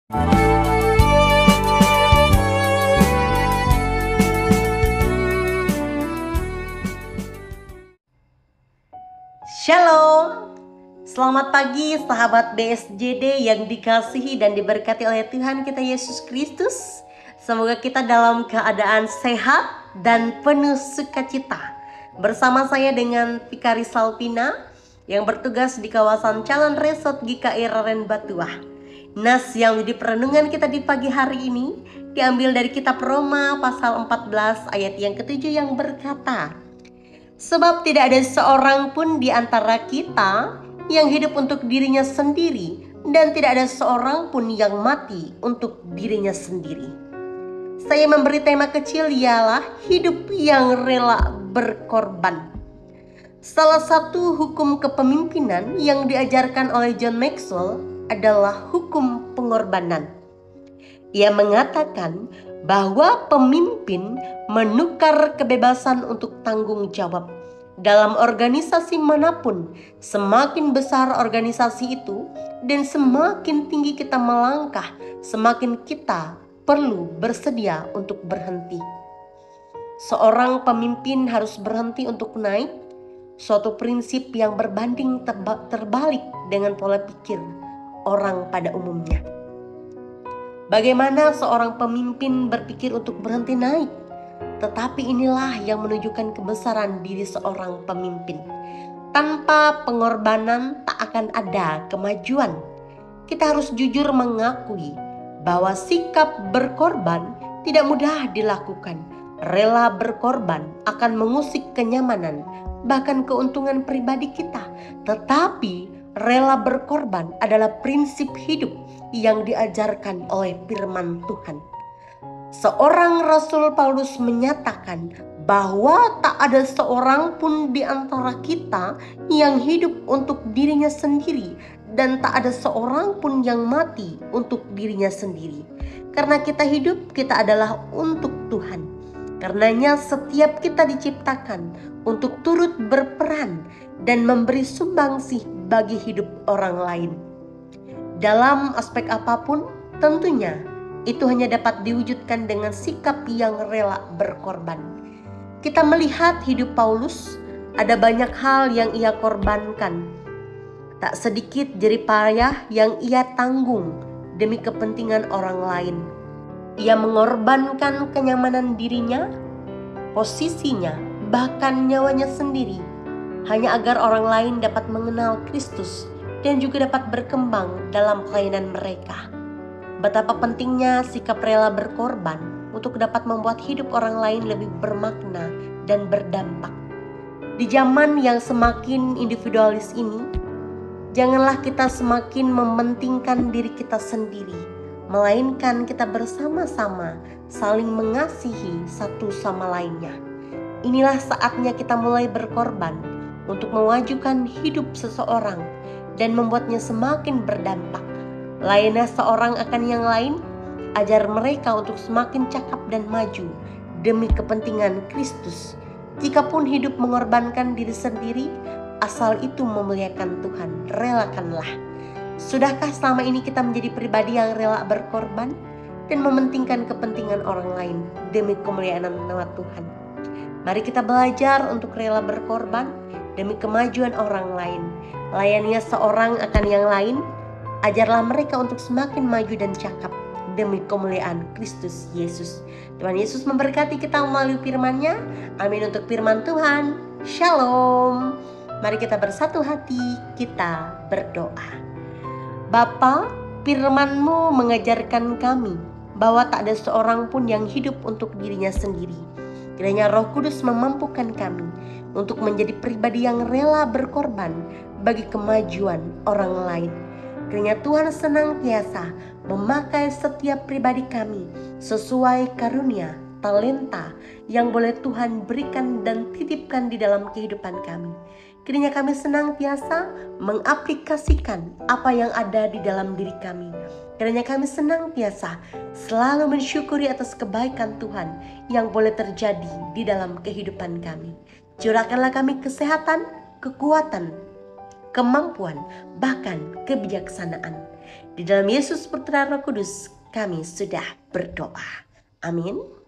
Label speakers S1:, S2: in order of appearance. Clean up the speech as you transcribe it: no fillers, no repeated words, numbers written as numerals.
S1: Shalom, selamat pagi sahabat BSJD yang dikasihi dan diberkati oleh Tuhan kita Yesus Kristus. Semoga kita dalam keadaan sehat dan penuh sukacita. Bersama saya dengan Fikari Salpina yang bertugas di kawasan Calon Resort GKI Raren Batuah. Nas yang menjadi perenungan kita di pagi hari ini diambil dari kitab Roma pasal 14 ayat yang ke-7 yang berkata, sebab tidak ada seorang pun di antara kita yang hidup untuk dirinya sendiri, dan tidak ada seorang pun yang mati untuk dirinya sendiri. Saya memberi tema kecil ialah hidup yang rela berkorban. Salah satu hukum kepemimpinan yang diajarkan oleh John Maxwell adalah hukum pengorbanan. Ia mengatakan bahwa pemimpin menukar kebebasan untuk tanggung jawab. Dalam organisasi manapun, semakin besar organisasi itu dan semakin tinggi kita melangkah, semakin kita perlu bersedia untuk berhenti. Seorang pemimpin harus berhenti untuk naik, suatu prinsip yang berbanding terbalik dengan pola pikir orang pada umumnya. Bagaimana seorang pemimpin berpikir untuk berhenti naik? Tetapi inilah yang menunjukkan kebesaran diri seorang pemimpin. Tanpa pengorbanan tak akan ada kemajuan. Kita harus jujur mengakui bahwa sikap berkorban tidak mudah dilakukan. Rela berkorban akan mengusik kenyamanan, bahkan keuntungan pribadi kita. Tetapi rela berkorban adalah prinsip hidup yang diajarkan oleh firman Tuhan. Seorang Rasul Paulus menyatakan bahwa tak ada seorang pun di antara kita yang hidup untuk dirinya sendiri, dan tak ada seorang pun yang mati untuk dirinya sendiri. Karena kita hidup, kita adalah untuk Tuhan. Karenanya setiap kita diciptakan untuk turut berperan dan memberi sumbangsih bagi hidup orang lain. Dalam aspek apapun, tentunya itu hanya dapat diwujudkan dengan sikap yang rela berkorban. Kita melihat hidup Paulus, ada banyak hal yang ia korbankan. Tak sedikit jerih payah yang ia tanggung demi kepentingan orang lain. Ia mengorbankan kenyamanan dirinya, posisinya, bahkan nyawanya sendiri, hanya agar orang lain dapat mengenal Kristus dan juga dapat berkembang dalam pelayanan mereka. Betapa pentingnya sikap rela berkorban untuk dapat membuat hidup orang lain lebih bermakna dan berdampak. Di zaman yang semakin individualis ini, janganlah kita semakin mementingkan diri kita sendiri, melainkan kita bersama-sama saling mengasihi satu sama lainnya. Inilah saatnya kita mulai berkorban untuk memajukan hidup seseorang dan membuatnya semakin berdampak. Layanilah seorang akan yang lain, ajar mereka untuk semakin cakap dan maju demi kepentingan Kristus. Jikapun hidup mengorbankan diri sendiri, asal itu memuliakan Tuhan, relakanlah. Sudahkah selama ini kita menjadi pribadi yang rela berkorban dan mementingkan kepentingan orang lain demi kemuliaan nama Tuhan? Mari kita belajar untuk rela berkorban demi kemajuan orang lain. Layanilah seorang akan yang lain, ajarlah mereka untuk semakin maju dan cakap demi kemuliaan Kristus Yesus. Tuhan Yesus memberkati kita melalui firman-Nya. Amin untuk firman Tuhan. Shalom. Mari kita bersatu hati, kita berdoa. Bapa, firman-Mu mengajarkan kami bahwa tak ada seorang pun yang hidup untuk dirinya sendiri. Kiranya Roh Kudus memampukan kami untuk menjadi pribadi yang rela berkorban bagi kemajuan orang lain. Kiranya Tuhan senantiasa memakai setiap pribadi kami sesuai karunia, talenta yang boleh Tuhan berikan dan titipkan di dalam kehidupan kami. Kiranya kami senantiasa mengaplikasikan apa yang ada di dalam diri kami. Kiranya kami senantiasa selalu mensyukuri atas kebaikan Tuhan yang boleh terjadi di dalam kehidupan kami. Curahkanlah kami kesehatan, kekuatan, kemampuan, bahkan kebijaksanaan. Di dalam Yesus Putra Roh Kudus kami sudah berdoa. Amin.